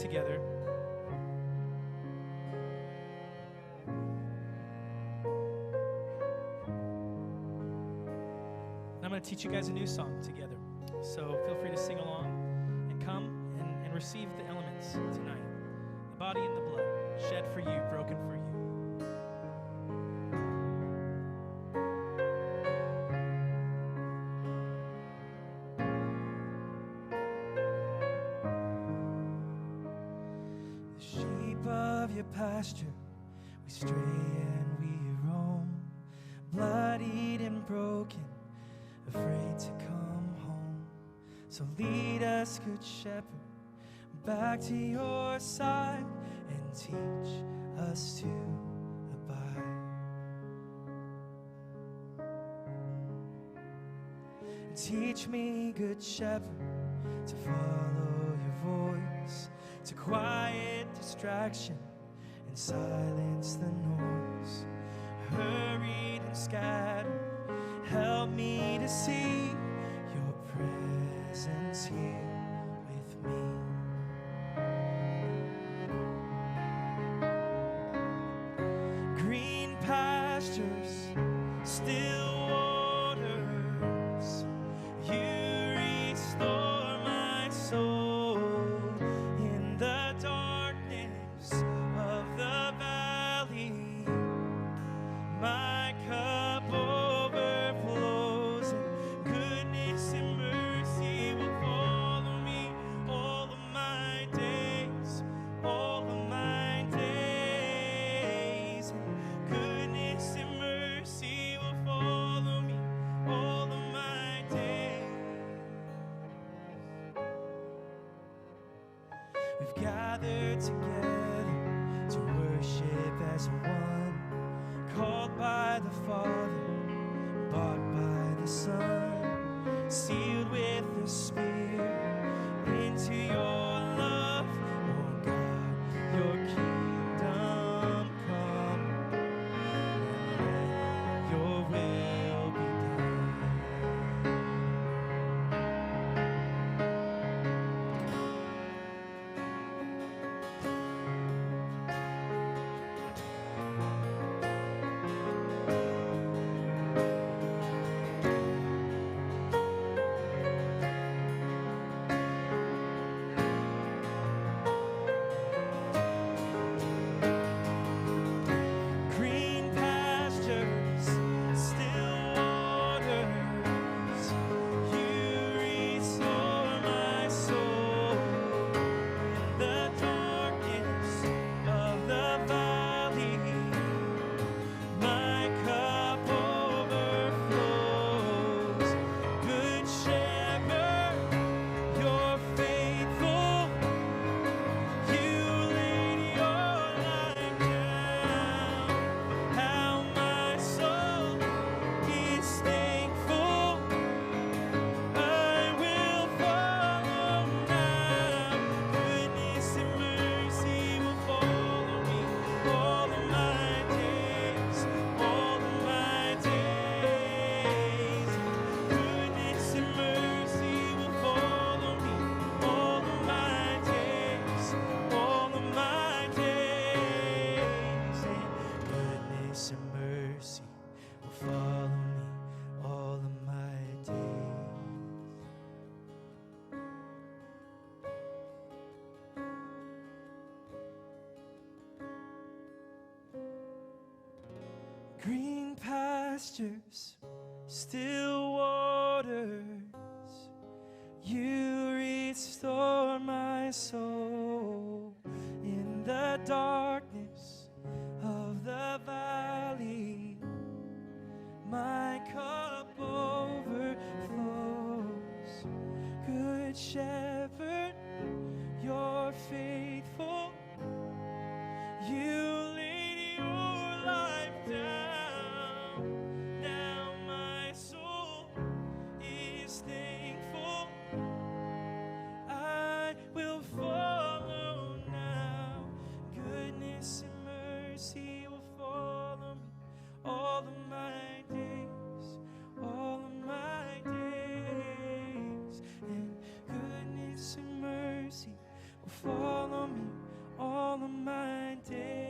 together. And I'm going to teach you guys a new song together. So feel free to sing along and come and receive the elements tonight. The body and the blood, shed for you, broken for you. Pasture, we stray and we roam, bloodied and broken, afraid to come home. So lead us, Good Shepherd, back to your side and teach us to abide. Teach me, Good Shepherd, to follow your voice, to quiet distraction and silence the noise. Hurried and scattered, help me to see your presence here with me. Green pastures, still waters, you restore my soul. In the darkness of the valley, my cup overflows, and goodness and mercy will follow me all of my days, all of my days. And goodness and mercy will follow me all of my days. We've gathered together to worship as one, called by the Father, bought by the Son, sealed with the Spirit, into your love, oh God, your kingdom come, and let your will be done. Green pastures, still waters, you restore my soul. In the darkness of the valley, my cup overflows. Good Shepherd, you're faithful. You laid your life down. How my soul is thankful. I will follow now. Goodness and mercy will follow me all of my days, all of my days. Goodness and mercy will follow me all of my days, all of my days. And goodness and mercy will follow me all of my days. Green pastures, still waters, you restore my soul. In the darkness of the valley, my cup overflows. Good Shepherd, you're faithful. You laid your life down. Now my soul is thankful. I will follow now. Goodness and mercy will follow me all of my days, all of my days. And goodness and mercy will follow me of my days.